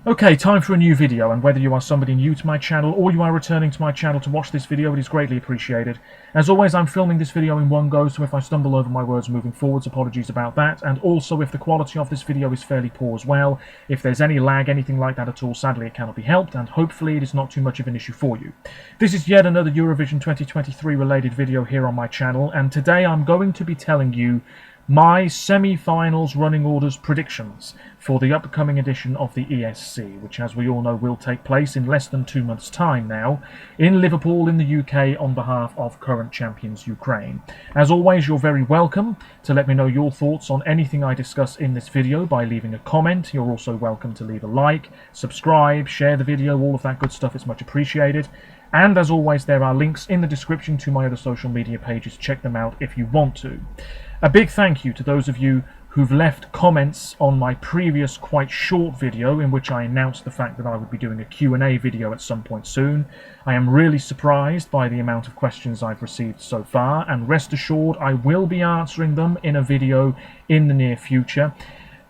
Okay, time for a new video, and whether you are somebody new to my channel or you are returning to my channel to watch this video, it is greatly appreciated. As always, I'm filming this video in one go, so if I stumble over my words moving forwards, apologies about that, and also if the quality of this video is fairly poor as well. If there's any lag, anything like that at all, sadly it cannot be helped, and hopefully it is not too much of an issue for you. This is yet another Eurovision 2023 related video here on my channel, and today I'm going to be telling you my semi-finals running orders predictions for the upcoming edition of the ESC, which as we all know will take place in less than 2 months' time now, in Liverpool in the UK on behalf of current champions Ukraine. As always, you're very welcome to let me know your thoughts on anything I discuss in this video by leaving a comment. You're also welcome to leave a like, subscribe, share the video, all of that good stuff is much appreciated. And as always, there are links in the description to my other social media pages. Check them out if you want to. A big thank you to those of you who've left comments on my previous quite short video in which I announced the fact that I would be doing a Q&A video at some point soon. I am really surprised by the amount of questions I've received so far, and rest assured I will be answering them in a video in the near future.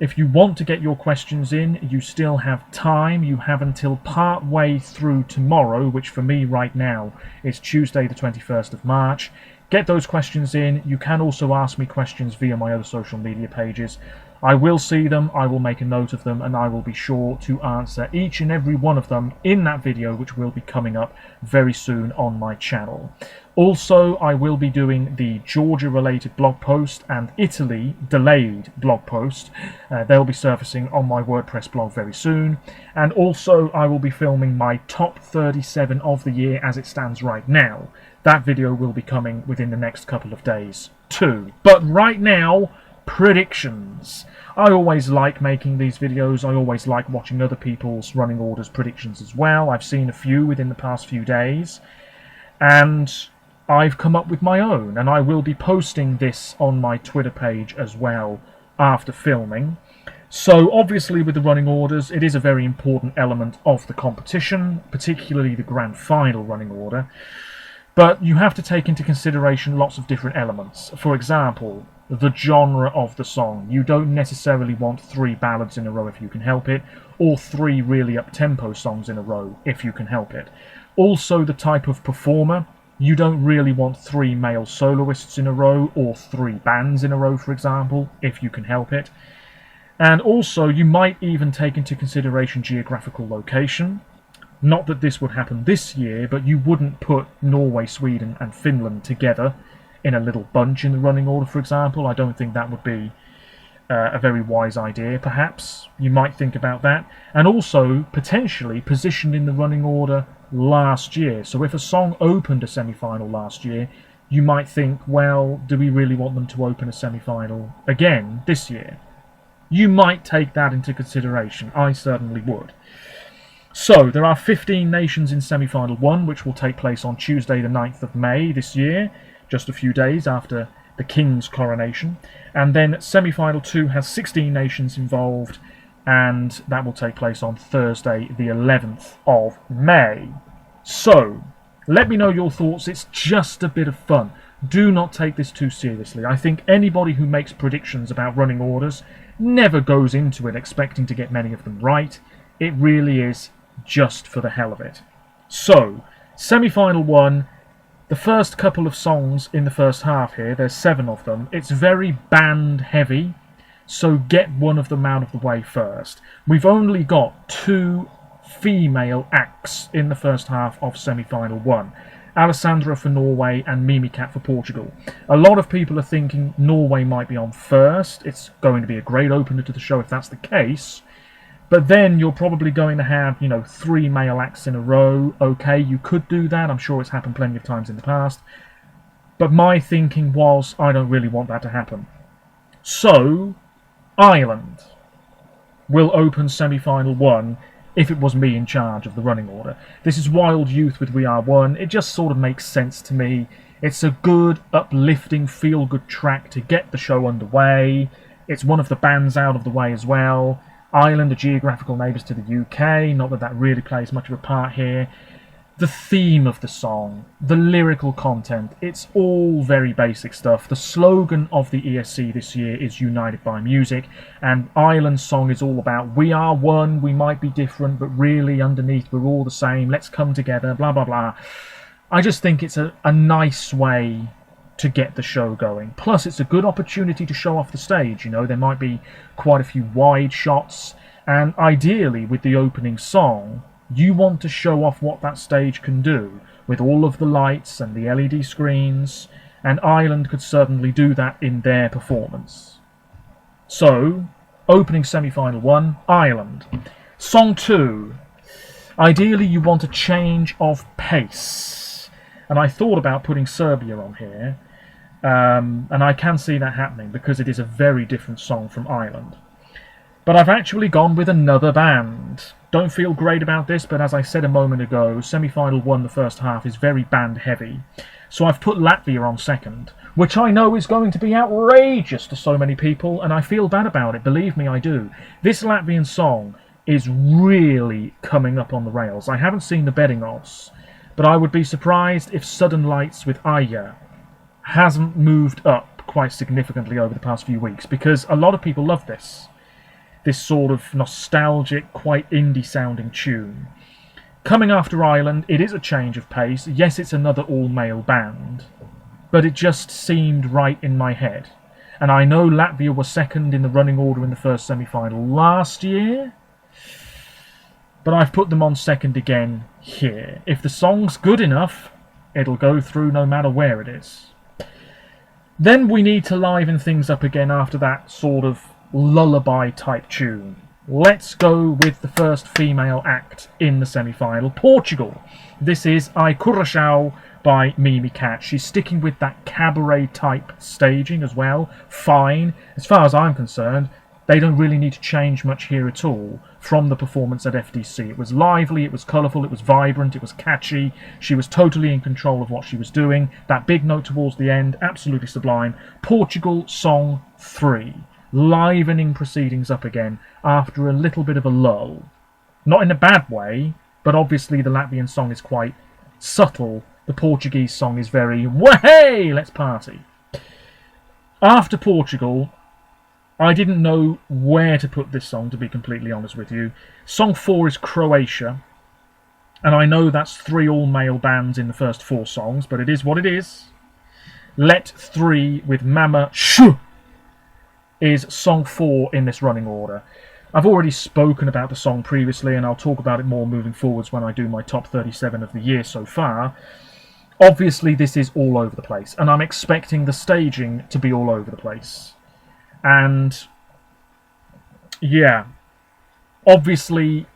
If you want to get your questions in, you still have time. You have until part way through tomorrow, which for me right now is Tuesday the 21st of March. Get those questions in. You can also ask me questions via my other social media pages. I will see them, I will make a note of them, and I will be sure to answer each and every one of them in that video, which will be coming up very soon on my channel. Also, I will be doing the Georgia-related blog post and Italy-delayed blog post. They'll be surfacing on my WordPress blog very soon. And also, I will be filming my top 37 of the year as it stands right now. That video will be coming within the next couple of days too. But right now, predictions. I always like making these videos. I always like watching other people's running orders predictions as well. I've seen a few within the past few days, and I've come up with my own, and I will be posting this on my Twitter page as well after filming. So obviously with the running orders, it is a very important element of the competition, particularly the grand final running order. But you have to take into consideration lots of different elements. For example, the genre of the song. You don't necessarily want 3 ballads in a row if you can help it, or 3 really up-tempo songs in a row if you can help it. Also the type of performer. You don't really want 3 male soloists in a row, or 3 bands in a row, for example, if you can help it. And also you might even take into consideration geographical location. Not that this would happen this year, but you wouldn't put Norway, Sweden and Finland together in a little bunch in the running order, for example. I don't think that would be a very wise idea, perhaps. You might think about that. And also, potentially, positioned in the running order last year. So if a song opened a semi-final last year, you might think, well, do we really want them to open a semi-final again this year? You might take that into consideration. I certainly would. So, there are 15 nations in semi-final 1, which will take place on Tuesday the 9th of May this year, just a few days after the King's coronation. And then semi-final 2 has 16 nations involved, and that will take place on Thursday the 11th of May. So, let me know your thoughts. It's just a bit of fun. Do not take this too seriously. I think anybody who makes predictions about running orders never goes into it expecting to get many of them right. It really is just for the hell of it. So, semi-final 1, the first couple of songs in the first half here, there's 7 of them. It's very band heavy, so get one of them out of the way first. We've only got 2 female acts in the first half of semi-final 1. Alessandra for Norway and Mimikat for Portugal. A lot of people are thinking Norway might be on first. It's going to be a great opener to the show if that's the case. But then you're probably going to have, 3 male acts in a row. Okay, you could do that. I'm sure it's happened plenty of times in the past. But my thinking was, I don't really want that to happen. So, Ireland will open semi-final 1 if it was me in charge of the running order. This is Wild Youth with We Are One. It just sort of makes sense to me. It's a good, uplifting, feel-good track to get the show underway. It's one of the bands out of the way as well. Ireland are geographical neighbours to the UK, not that that really plays much of a part here. the theme of the song, the lyrical content, it's all very basic stuff. The slogan of the ESC this year is United by Music, and Ireland's song is all about we are one, we might be different, but really underneath we're all the same, let's come together, blah blah blah. I just think it's a nice way to get the show going. Plus it's a good opportunity to show off the stage, you know, there might be quite a few wide shots, and ideally with the opening song, you want to show off what that stage can do with all of the lights and the LED screens, and Ireland could certainly do that in their performance. So, opening semi-final 1, Ireland. Song 2. Ideally you want a change of pace. And I thought about putting Serbia on here, and I can see that happening because it is a very different song from Ireland. But I've actually gone with another band. Don't feel great about this, but as I said a moment ago, semi-final 1, the first half, is very band heavy. So I've put Latvia on second, which I know is going to be outrageous to so many people, and I feel bad about it, believe me, I do. This Latvian song is really coming up on the rails. I haven't seen the betting odds, but I would be surprised if Sudden Lights with Aya hasn't moved up quite significantly over the past few weeks, because a lot of people love this. This sort of nostalgic, quite indie-sounding tune. Coming after Ireland, it is a change of pace. Yes, it's another all-male band, but it just seemed right in my head. And I know Latvia was second in the running order in the first semi-final last year, but I've put them on second again here. If the song's good enough, it'll go through no matter where it is. Then we need to liven things up again after that sort of lullaby type tune. Let's go with the first female act in the semi-final, Portugal. This is Ai Curaçao by Mimi Cat. She's sticking with that cabaret type staging as well. Fine. As far as I'm concerned, they don't really need to change much here at all from the performance at FDC. It was lively, it was colourful, it was vibrant, it was catchy. She was totally in control of what she was doing. That big note towards the end, absolutely sublime. Portugal, song 3. Livening proceedings up again after a little bit of a lull. Not in a bad way, but obviously the Latvian song is quite subtle. The Portuguese song is very, hey, let's party. After Portugal, I didn't know where to put this song, to be completely honest with you. Song 4 is Croatia, and I know that's 3 all-male bands in the first 4 songs, but it is what it is. Let 3 with Mama Shoo is song 4 in this running order. I've already spoken about the song previously, and I'll talk about it more moving forwards when I do my top 37 of the year so far. Obviously, this is all over the place, and I'm expecting the staging to be all over the place. And, yeah, obviously,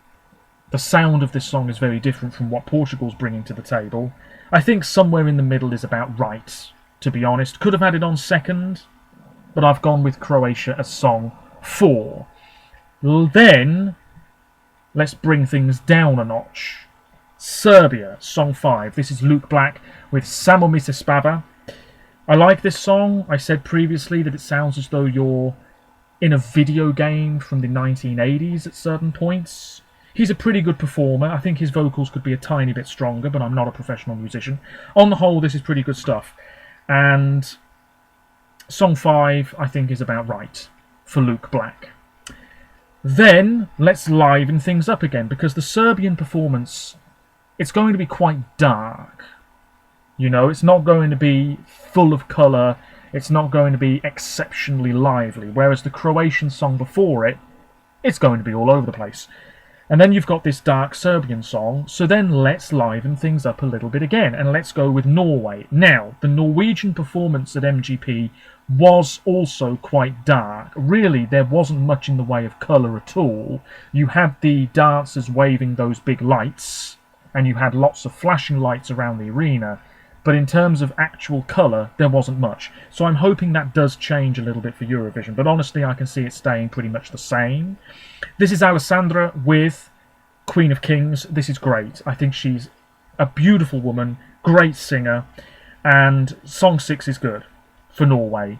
the sound of this song is very different from what Portugal's bringing to the table. I think somewhere in the middle is about right, to be honest. Could have had it on second, but I've gone with Croatia as song 4. Then, let's bring things down a notch. Serbia, song 5. This is Luke Black with Samo mi se spava. I like this song. I said previously that it sounds as though you're in a video game from the 1980s at certain points. He's a pretty good performer. I think his vocals could be a tiny bit stronger, but I'm not a professional musician. On the whole, this is pretty good stuff. And song 5, I think, is about right for Luke Black. Then, let's liven things up again, because the Serbian performance, it's going to be quite dark. You know, it's not going to be full of colour, it's not going to be exceptionally lively, whereas the Croatian song before it, it's going to be all over the place. And then you've got this dark Serbian song, so then let's liven things up a little bit again, and let's go with Norway. Now, the Norwegian performance at MGP was also quite dark. Really, there wasn't much in the way of colour at all. You had the dancers waving those big lights, and you had lots of flashing lights around the arena, but in terms of actual colour, there wasn't much. So I'm hoping that does change a little bit for Eurovision, but honestly I can see it staying pretty much the same. This is Alessandra with Queen of Kings. This is great. I think she's a beautiful woman, great singer, and song 6 is good for Norway.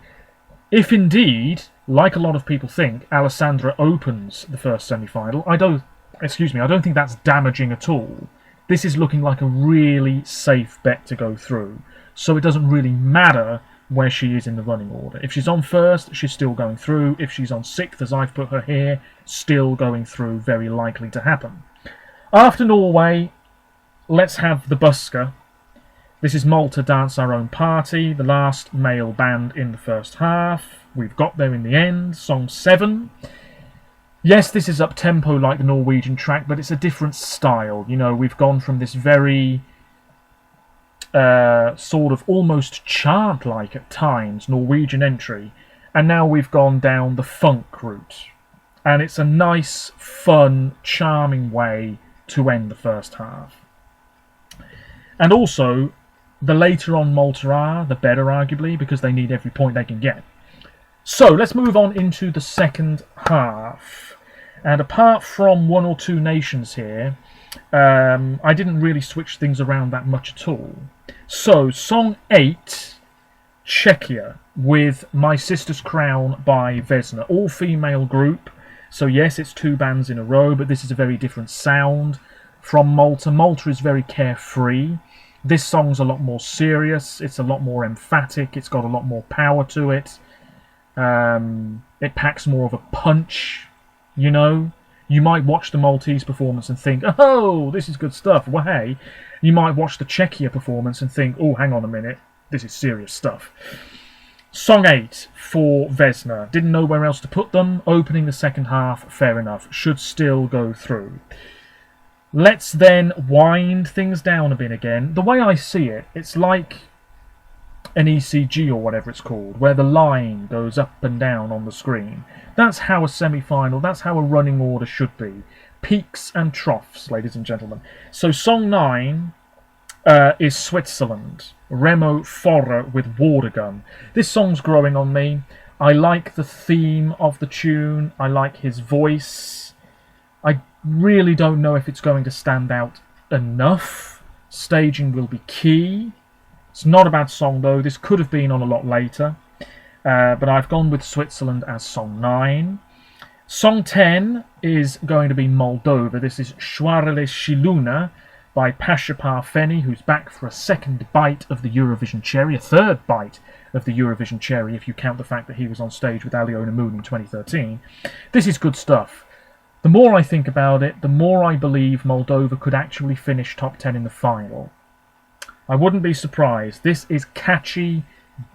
If indeed, like a lot of people think, Alessandra opens the first semi-final, I don't think that's damaging at all. this is looking like a really safe bet to go through. So it doesn't really matter where she is in the running order. If she's on first, she's still going through. If she's on sixth, as I've put her here, still going through, very likely to happen. After Norway, let's have the busker. This is Malta Dance Our Own Party, the last male band in the first half. We've got there in the end. Song 7. Yes, this is up-tempo like the Norwegian track, but it's a different style. You know, we've gone from this very sort of almost chant-like at times Norwegian entry, and now we've gone down the funk route. And it's a nice, fun, charming way to end the first half. And also, the later on Malta are, the better arguably, because they need every point they can get. So, let's move on into the second half. And apart from one or two nations here, I didn't really switch things around that much at all. So, Song 8, Czechia, with My Sister's Crown by Vesna. All-female group. So yes, it's 2 bands in a row, but this is a very different sound from Malta. Malta is very carefree. This song's a lot more serious. It's a lot more emphatic. It's got a lot more power to it. It packs more of a punch, you know. You might watch the Maltese performance and think, oh, this is good stuff. Well, hey. You might watch the Czechia performance and think, oh, hang on a minute. This is serious stuff. Song 8 for Vesna. Didn't know where else to put them. Opening the second half, fair enough. Should still go through. Let's then wind things down a bit again. The way I see it, it's like an ECG or whatever it's called, where the line goes up and down on the screen. That's how a semi-final, that's how a running order should be. Peaks and troughs, ladies and gentlemen. So Song 9 is Switzerland. Remo Forrer with Watergun. This song's growing on me. I like the theme of the tune. I like his voice. I really don't know if it's going to stand out enough. Staging will be key. It's not a bad song though. This could have been on a lot later. But I've gone with Switzerland as Song 9. Song 10 is going to be Moldova. This is Șoarele și Luna by Pasha Parfeni, who's back for a second bite of the Eurovision cherry, a third bite of the Eurovision cherry if you count the fact that he was on stage with Aliona Moon in 2013. This is good stuff. The more I think about it, the more I believe Moldova could actually finish top 10 in the final. I wouldn't be surprised. This is catchy,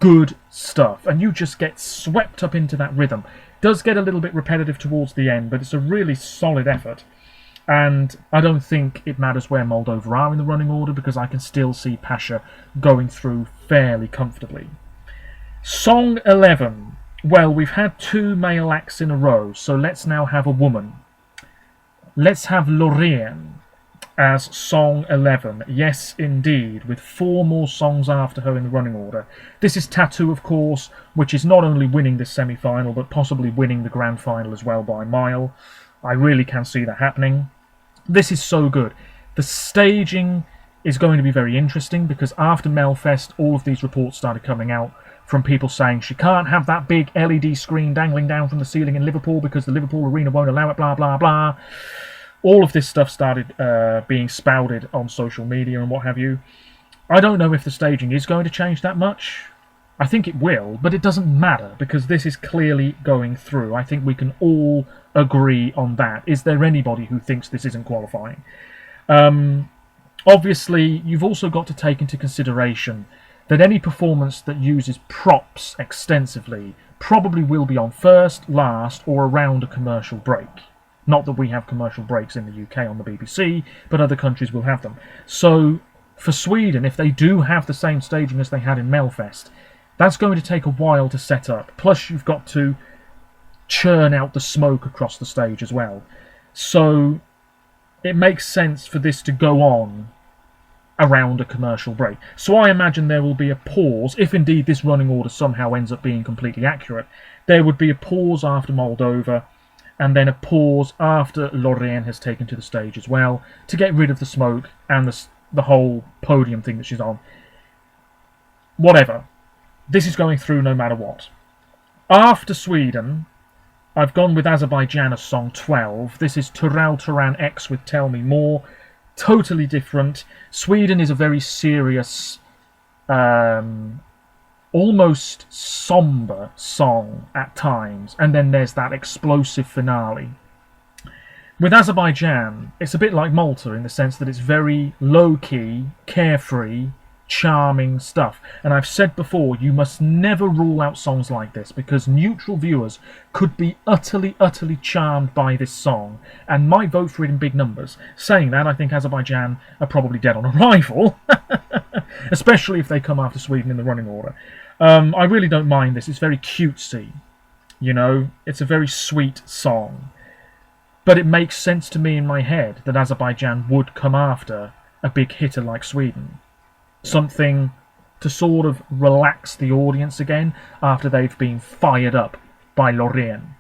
good stuff, and you just get swept up into that rhythm. Does get a little bit repetitive towards the end, but it's a really solid effort. And I don't think it matters where Moldova are in the running order, because I can still see Pasha going through fairly comfortably. Song 11. Well, we've had 2 male acts in a row, so let's now have a woman. Let's have Loreen as Song 11. Yes, indeed, with 4 more songs after her in the running order. This is Tattoo, of course, which is not only winning this semi-final, but possibly winning the grand final as well by a mile. I really can see that happening. This is so good. The staging is going to be very interesting, because after Melfest, all of these reports started coming out from people saying she can't have that big LED screen dangling down from the ceiling in Liverpool because the Liverpool Arena won't allow it, blah, blah, blah. All of this stuff started being spouted on social media and what have you. I don't know if the staging is going to change that much. I think it will, but it doesn't matter, because this is clearly going through. I think we can all agree on that. Is there anybody who thinks this isn't qualifying? Obviously, you've also got to take into consideration that any performance that uses props extensively probably will be on first, last, or around a commercial break. Not that we have commercial breaks in the UK on the BBC, but other countries will have them. So, for Sweden, if they do have the same staging as they had in Melfest, that's going to take a while to set up. Plus, you've got to churn out the smoke across the stage as well. So, it makes sense for this to go on around a commercial break. So I imagine there will be a pause, if indeed this running order somehow ends up being completely accurate. There would be a pause after Moldova, and then a pause after Loreen has taken to the stage as well, to get rid of the smoke and the whole podium thing that she's on. Whatever. This is going through no matter what. After Sweden, I've gone with Azerbaijan as Song 12. This is Tural Turan X with Tell Me More. totally different. Sweden is a very serious, almost somber song at times, and then there's that explosive finale. With Azerbaijan, it's a bit like Malta in the sense that it's very low-key, carefree, charming stuff. And I've said before, you must never rule out songs like this, because neutral viewers could be utterly, utterly charmed by this song and might vote for it in big numbers. Saying that, I think Azerbaijan are probably dead on arrival, especially if they come after Sweden in the running order. I really don't mind this. It's very cutesy, you know. It's a very sweet song. But it makes sense to me in my head that Azerbaijan would come after a big hitter like Sweden. Something to sort of relax the audience again after they've been fired up by Loreen.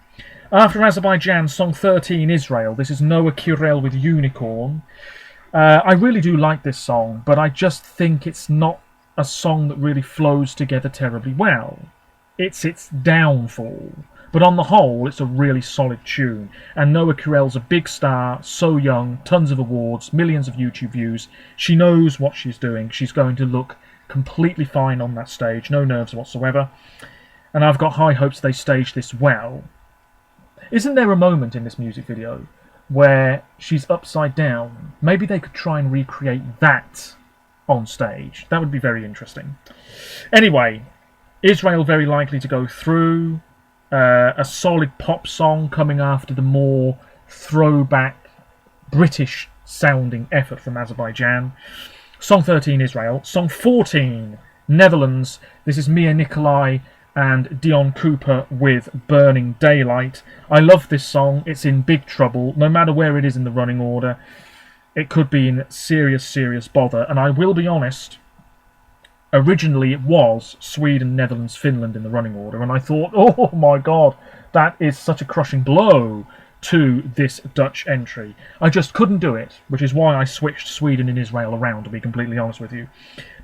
After Azerbaijan, song 13, Israel. This is Noah Kirel with Unicorn. I really do like this song, but I just think it's not a song that really flows together terribly well. It's its downfall. But on the whole, it's a really solid tune. And Noah Kirel's a big star, so young, tons of awards, millions of YouTube views. She knows what she's doing. She's going to look completely fine on that stage, no nerves whatsoever. And I've got high hopes they stage this well. Isn't there a moment in this music video where she's upside down? Maybe they could try and recreate that on stage. That would be very interesting. Anyway, Israel very likely to go through. A solid pop song coming after the more throwback British sounding effort from Azerbaijan. Song 13, Israel. Song 14, Netherlands. This is Mia Nicolai and Dion Cooper with Burning Daylight. I love this song. It's in big trouble. No matter where it is in the running order, it could be in serious, serious bother. And I will be honest, originally it was Sweden, Netherlands, Finland in the running order, and I thought, oh my god, that is such a crushing blow to this Dutch entry. I just couldn't do it, which is why I switched Sweden and Israel around, to be completely honest with you.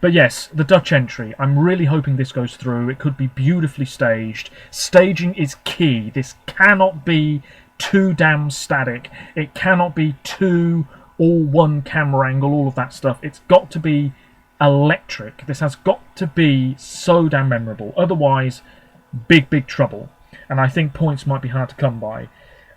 But yes, the Dutch entry, I'm really hoping this goes through. It could be beautifully staged. Staging is key. This cannot be too damn static. It cannot be too all one camera angle, all of that stuff. It's got to be electric. This has got to be so damn memorable. Otherwise, big trouble. And I think points might be hard to come by.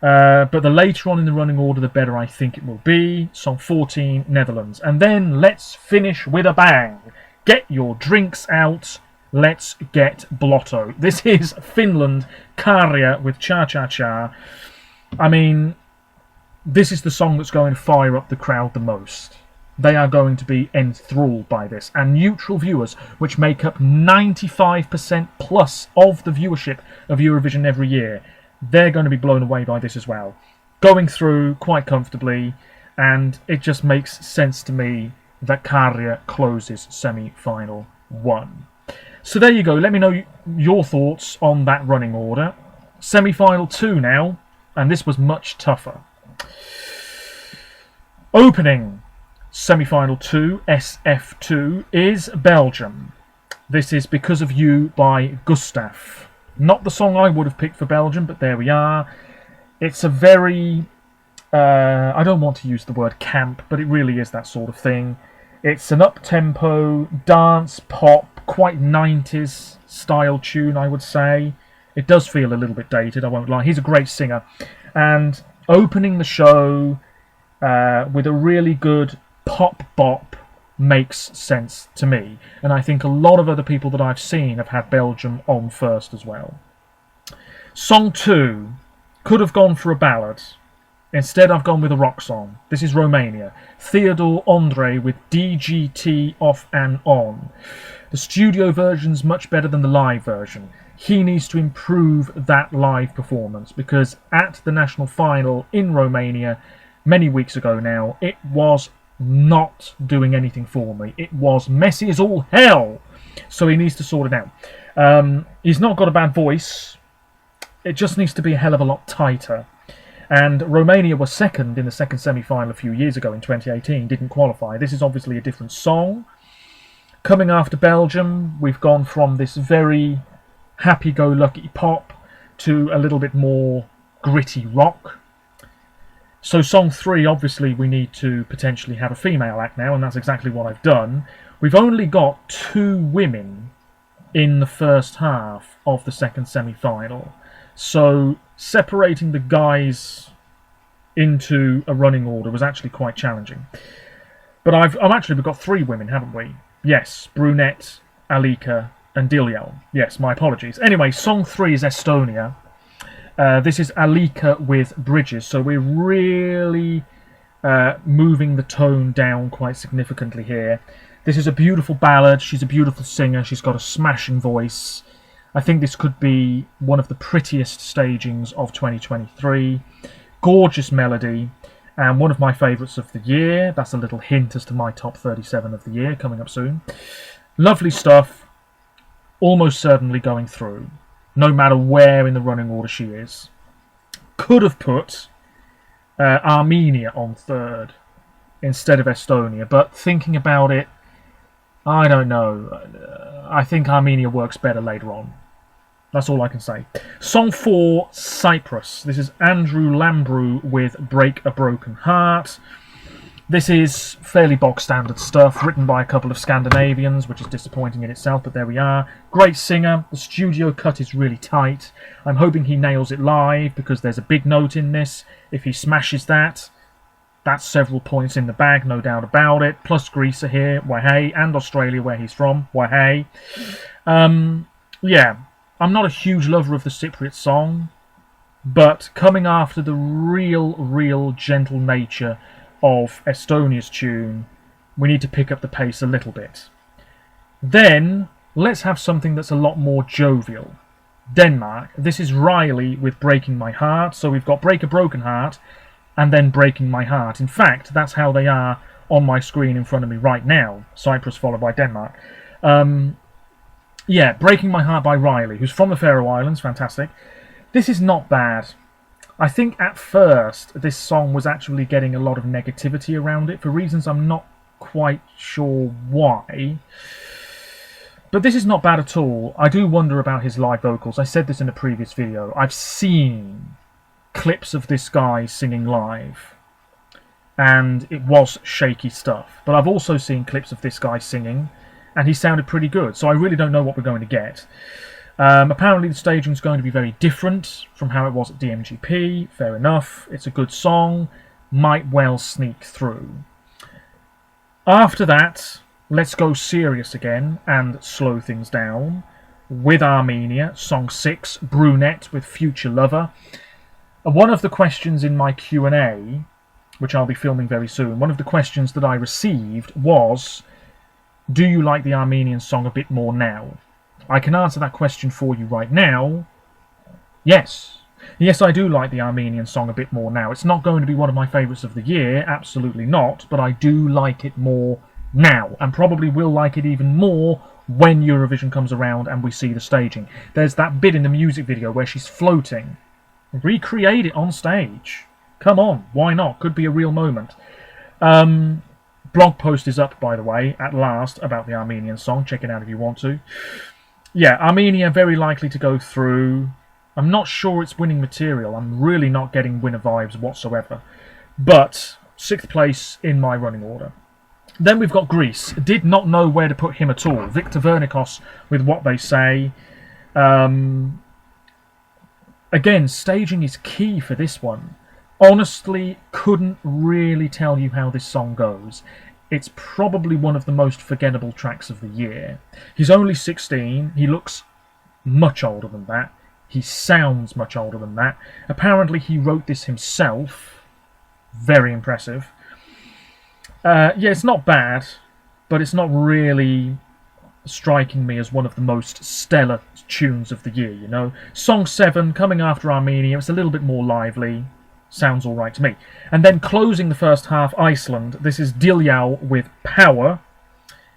But the later on in the running order, the better I think it will be. Song 14, Netherlands. And then let's finish with a bang. Get your drinks out. Let's get blotto. This is Finland, Karja with Cha Cha Cha. I mean, this is the song that's going to fire up the crowd the most. They are going to be enthralled by this. And neutral viewers, which make up 95% plus of the viewership of Eurovision every year, they're going to be blown away by this as well. Going through quite comfortably, and it just makes sense to me that Karja closes semi-final 1. So there you go. Let me know your thoughts on that running order. Semi-final 2 now, and this was much tougher. Opening semi-final 2, SF2, is Belgium. This is Because of You by Gustav. Not the song I would have picked for Belgium, but there we are. It's a very, I don't want to use the word camp, but it really is that sort of thing. It's an up-tempo, dance, pop, quite 90s style tune, I would say. It does feel a little bit dated, I won't lie. He's a great singer. And opening the show with a really good pop bop makes sense to me, and I think a lot of other people that I've seen have had Belgium on first as well. Song 2 could have gone for a ballad. Instead I've gone with a rock song. This is Romania. Theodore Andre with DGT Off and On. The studio version's much better than the live version. He needs to improve that live performance, because at the national final in Romania many weeks ago now, it was not doing anything for me. It was messy as all hell. So he needs to sort it out. He's not got a bad voice. It just needs to be a hell of a lot tighter. And Romania was second in the second semi-final a few years ago in 2018. Didn't qualify. This is obviously a different song. Coming after Belgium, we've gone from this very happy-go-lucky pop to a little bit more gritty rock. So song 3, obviously we need to potentially have a female act now, and that's exactly what I've done. We've only got 2 women in the first half of the second semi-final. So separating the guys into a running order was actually quite challenging. But we've got 3 women, haven't we? Yes, Brunette, Alika, and Dilyal. Yes, my apologies. Anyway, song 3 is Estonia. This is Alika with bridges, so we're really moving the tone down quite significantly here. This is a beautiful ballad. She's a beautiful singer. She's got a smashing voice. I think this could be one of the prettiest stagings of 2023. Gorgeous melody, and one of my favourites of the year. That's a little hint as to my top 37 of the year coming up soon. Lovely stuff. Almost certainly going through, no matter where in the running order she is. Could have put Armenia on 3rd instead of Estonia, but thinking about it, I don't know. I think Armenia works better later on. That's all I can say. Song 4, Cyprus. This is Andrew Lambrou with Break a Broken Heart. This is fairly bog standard stuff, written by a couple of Scandinavians, which is disappointing in itself, but there we are. Great singer. The studio cut is really tight. I'm hoping he nails it live, because there's a big note in this. If he smashes that, that's several points in the bag, no doubt about it. Plus Greece are here, why hey, and Australia, where he's from, why hey. Yeah, I'm not a huge lover of the Cypriot song, but coming after the real gentle nature of Estonia's tune, we need to pick up the pace a little bit. Then let's have something that's a lot more jovial. Denmark. This is Riley with Breaking My Heart. So we've got Break a Broken Heart and then Breaking My Heart. In fact, that's how they are on my screen in front of me right now. Cyprus followed by Denmark. Yeah, Breaking My Heart by Riley, who's from the Faroe Islands. Fantastic. This is not bad. I think at first this song was actually getting a lot of negativity around it for reasons I'm not quite sure why. But this is not bad at all. I do wonder about his live vocals. I said this in a previous video. I've seen clips of this guy singing live, and it was shaky stuff. But I've also seen clips of this guy singing, and he sounded pretty good. So I really don't know what we're going to get. Apparently the staging is going to be very different from how it was at DMGP. Fair enough. It's a good song. Might well sneak through. After that, let's go serious again and slow things down with Armenia, song 6, Brunette with Future Lover. One of the questions in my Q&A, which I'll be filming very soon, one of the questions that I received was, do you like the Armenian song a bit more now? I can answer that question for you right now. Yes. Yes, I do like the Armenian song a bit more now. It's not going to be one of my favourites of the year, absolutely not, but I do like it more now, and probably will like it even more when Eurovision comes around and we see the staging. There's that bit in the music video where she's floating. Recreate it on stage. Come on, why not? Could be a real moment. Blog post is up, by the way, at last, about the Armenian song. Check it out if you want to. Yeah, Armenia very likely to go through. I'm not sure it's winning material. I'm really not getting winner vibes whatsoever. But 6th place in my running order. Then we've got Greece. Did not know where to put him at all. Victor Vernikos with What They Say. Again, staging is key for this one. Honestly, couldn't really tell you how this song goes. It's probably one of the most forgettable tracks of the year. He's only 16. He looks much older than that. He sounds much older than that. Apparently he wrote this himself. Very impressive. Yeah, it's not bad, but it's not really striking me as one of the most stellar tunes of the year, you know. Song 7, coming after Armenia. It's a little bit more lively. Sounds all right to me. And then closing the first half, Iceland. This is Dilyal with Power.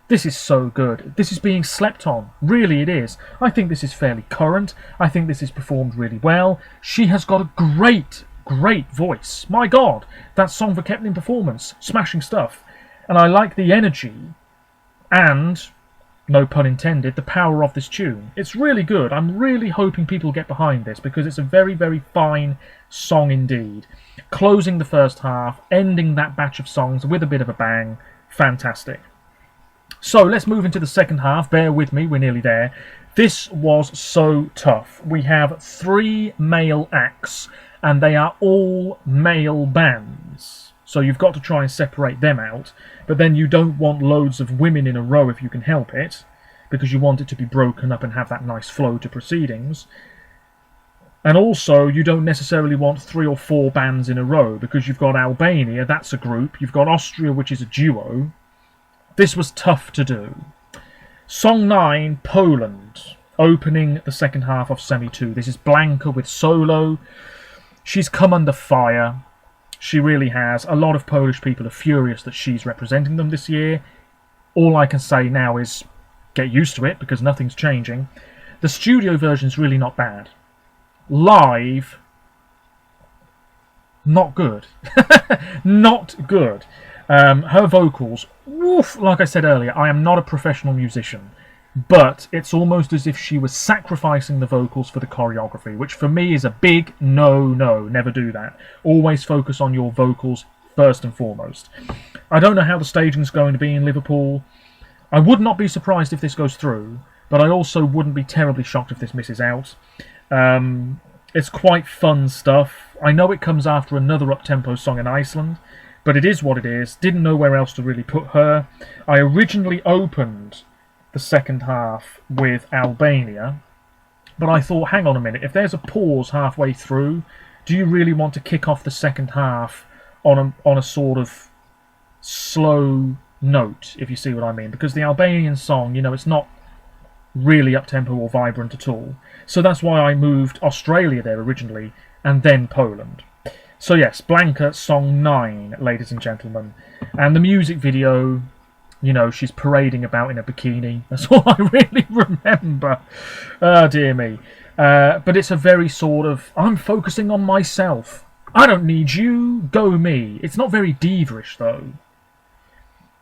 This is so good. This is being slept on. Really, it is. I think this is fairly current. I think this is performed really well. She has got a great voice. My God, that song for kept in performance. Smashing stuff. And I like the energy. And, no pun intended, the power of this tune. It's really good. I'm really hoping people get behind this because it's a very, very fine song indeed. Closing the first half, ending that batch of songs with a bit of a bang. Fantastic. So let's move into the second half. Bear with me, we're nearly there. This was so tough. We have 3 male acts and they are all male bands. So you've got to try and separate them out. But then you don't want loads of women in a row if you can help it, because you want it to be broken up and have that nice flow to proceedings. And also, you don't necessarily want 3 or 4 bands in a row, because you've got Albania, that's a group. You've got Austria, which is a duo. This was tough to do. Song 9, Poland, opening the second half of Semi 2. This is Blanka with solo. She's come under fire. She really has. A lot of Polish people are furious that she's representing them this year. All I can say now is get used to it, because nothing's changing. The studio version's really not bad. Live, not good. Not good. Her vocals, woof, like I said earlier, I am not a professional musician, but it's almost as if she was sacrificing the vocals for the choreography, which for me is a big no, never do that. Always focus on your vocals first and foremost. I don't know how the staging's going to be in Liverpool. I would not be surprised if this goes through, but I also wouldn't be terribly shocked if this misses out. It's quite fun stuff. I know it comes after another up-tempo song in Iceland, but it is what it is. Didn't know where else to really put her. I originally opened the second half with Albania, but I thought, hang on a minute, if there's a pause halfway through, do you really want to kick off the second half on a sort of slow note, if you see what I mean? Because the Albanian song, you know, it's not really up-tempo or vibrant at all. So that's why I moved Australia there originally, and then Poland. So yes, Blanka, song 9, ladies and gentlemen. And the music video, you know, she's parading about in a bikini. That's all I really remember. Oh, dear me. But it's a very sort of, I'm focusing on myself. I don't need you, go me. It's not very diva-ish, though.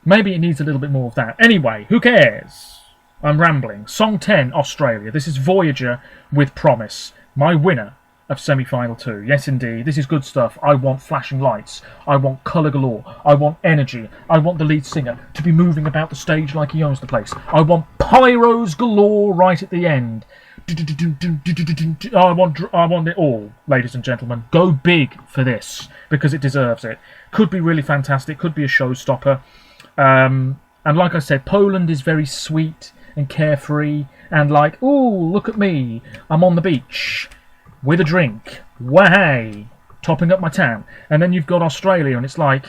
Maybe it needs a little bit more of that. Anyway, who cares? I'm rambling. Song 10, Australia. This is Voyager with Promise. My winner of semi-final 2. Yes, indeed. This is good stuff. I want flashing lights. I want colour galore. I want energy. I want the lead singer to be moving about the stage like he owns the place. I want pyros galore right at the end. I want it all, ladies and gentlemen. Go big for this, because it deserves it. Could be really fantastic. Could be a showstopper. And like I said, Poland is very sweet and carefree and like, ooh, look at me. I'm on the beach with a drink, wahey, topping up my tan. And then you've got Australia, and it's like,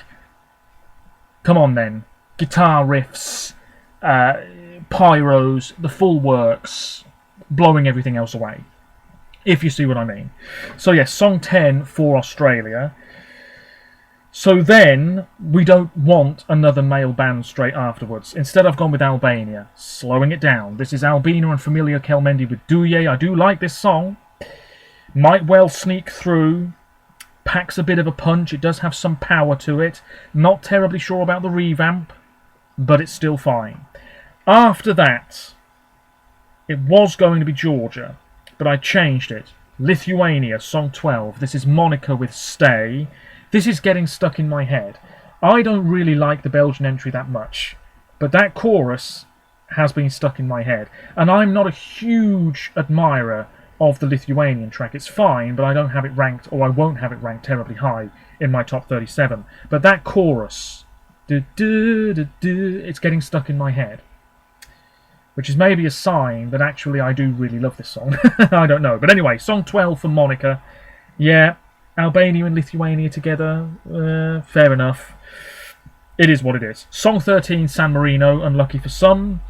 come on then, guitar riffs, pyros, the full works, blowing everything else away, if you see what I mean. So yes, song 10 for Australia. So then, we don't want another male band straight afterwards. Instead, I've gone with Albania, slowing it down. This is Albina and Familia Kelmendi with Duye. I do like this song. Might well sneak through. Packs a bit of a punch. It does have some power to it. Not terribly sure about the revamp, but it's still fine. After that, it was going to be Georgia, but I changed it. Lithuania, song 12. This is Monica with Stay. This is getting stuck in my head. I don't really like the Belgian entry that much, but that chorus has been stuck in my head. And I'm not a huge admirer of the Lithuanian track. It's fine, but I don't have it ranked, or I won't have it ranked terribly high in my top 37. But that chorus, it's getting stuck in my head, which is maybe a sign that actually I do really love this song. I don't know. But anyway, song 12 for Monica. Yeah, Albania and Lithuania together, fair enough. It is what it is. Song 13, San Marino, unlucky for some.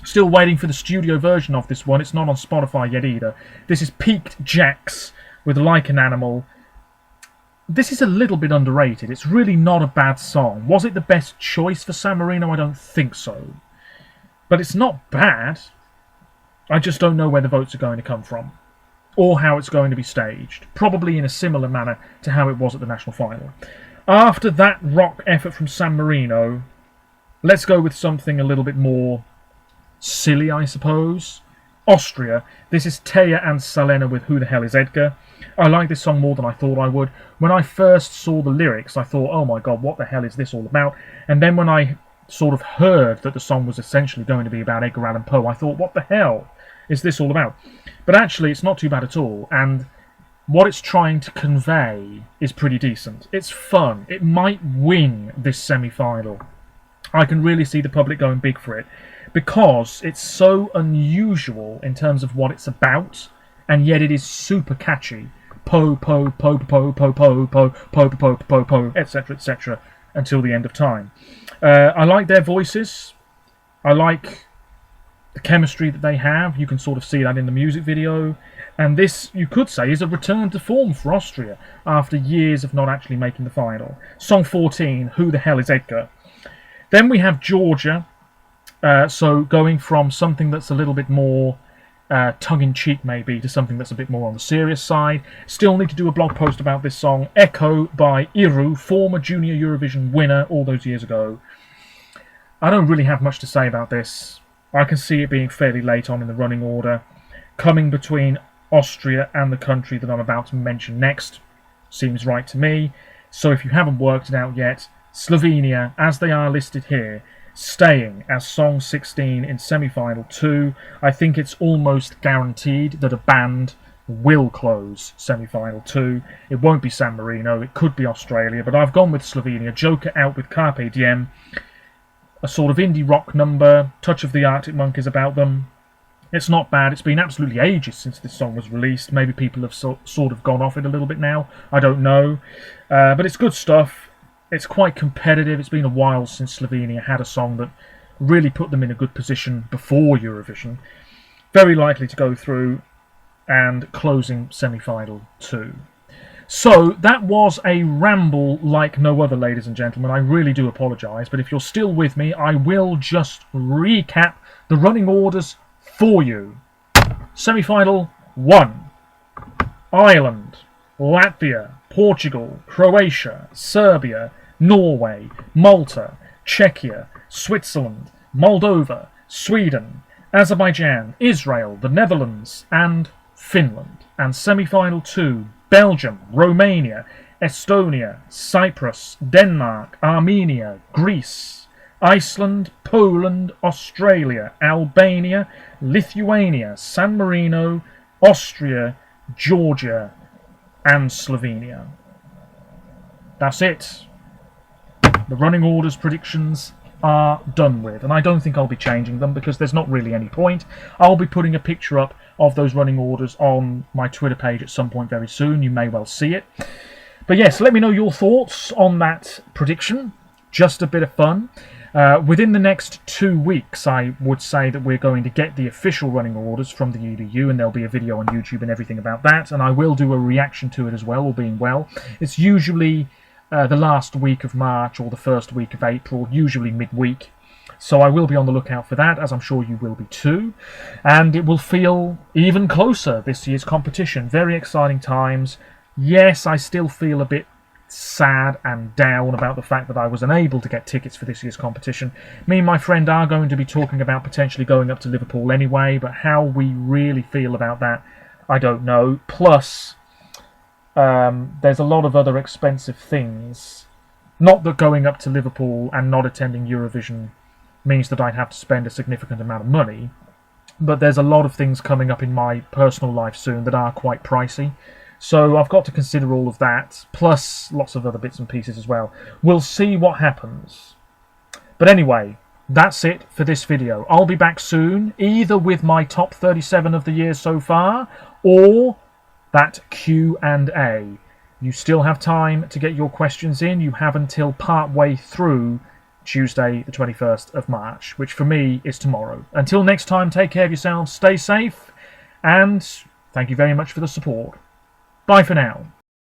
Still waiting for the studio version of this one. It's not on Spotify yet either. This is Peaked Jacks with Like an Animal. This is a little bit underrated. It's really not a bad song. Was it the best choice for San Marino? I don't think so. But it's not bad. I just don't know where the votes are going to come from, or how it's going to be staged. Probably in a similar manner to how it was at the national final. After that rock effort from San Marino, let's go with something a little bit more silly, I suppose. Austria, this is Taya and Salena with Who the Hell is Edgar? I like this song more than I thought I would. When I first saw the lyrics, I thought, oh my god, what the hell is this all about? And then when I sort of heard that the song was essentially going to be about Edgar Allan Poe, I thought, what the hell is this all about? But actually, it's not too bad at all, and what it's trying to convey is pretty decent. It's fun. It might win this semi-final. I can really see the public going big for it, because it's so unusual in terms of what it's about, and yet it is super catchy. Po, po, po, po, po, po, po, po, po, po, po, etc., until the end of time. I like their voices. I like the chemistry that they have. You can sort of see that in the music video. And this, you could say, is a return to form for Austria after years of not actually making the final. Song 14, Who the Hell is Edgar? Then we have Georgia. So going from something that's a little bit more tongue-in-cheek maybe to something that's a bit more on the serious side. Still need to do a blog post about this song. Echo by Iru, former Junior Eurovision winner all those years ago. I don't really have much to say about this. I can see it being fairly late on in the running order. Coming between Austria and the country that I'm about to mention next seems right to me. So if you haven't worked it out yet, Slovenia, as they are listed here, staying as song 16 in semi-final 2. I think it's almost guaranteed that a band will close semi-final 2. It won't be San Marino, it could be Australia, but I've gone with Slovenia. Joker out with Carpe Diem, a sort of indie rock number, touch of the Arctic Monkeys about them. It's not bad. It's been absolutely ages since this song was released. Maybe people have sort of gone off it a little bit now, I don't know, but it's good stuff. It's quite competitive. It's been a while since Slovenia had a song that really put them in a good position before Eurovision. Very likely to go through, and closing semi-final 2. So that was a ramble like no other, ladies and gentlemen. I really do apologise, but if you're still with me, I will just recap the running orders for you. Semi-final 1. Ireland, Latvia, Portugal, Croatia, Serbia, Norway, Malta, Czechia, Switzerland, Moldova, Sweden, Azerbaijan, Israel, the Netherlands, and Finland. And semi-final 2, Belgium, Romania, Estonia, Cyprus, Denmark, Armenia, Greece, Iceland, Poland, Australia, Albania, Lithuania, San Marino, Austria, Georgia, and Slovenia. That's it. The running orders predictions are done with, and I don't think I'll be changing them because there's not really any point. I'll be putting a picture up of those running orders on my Twitter page at some point very soon. You may well see it. But yes, let me know your thoughts on that prediction. Just a bit of fun. Within the next 2 weeks, I would say that we're going to get the official running orders from the EDU, and there'll be a video on YouTube and everything about that, and I will do a reaction to it as well, all being well. It's usually the last week of March or the first week of April, usually midweek. So I will be on the lookout for that, as I'm sure you will be too. And it will feel even closer, this year's competition. Very exciting times. Yes, I still feel a bit sad and down about the fact that I was unable to get tickets for this year's competition. Me and my friend are going to be talking about potentially going up to Liverpool anyway, but how we really feel about that, I don't know. Plus, there's a lot of other expensive things. Not that going up to Liverpool and not attending Eurovision means that I'd have to spend a significant amount of money, but there's a lot of things coming up in my personal life soon that are quite pricey. So I've got to consider all of that, plus lots of other bits and pieces as well. We'll see what happens. But anyway, that's it for this video. I'll be back soon, either with my top 37 of the year so far, or that Q&A. You still have time to get your questions in. You have until part way through Tuesday the 21st of March, which for me is tomorrow. Until next time, take care of yourselves, stay safe, and thank you very much for the support. Bye for now.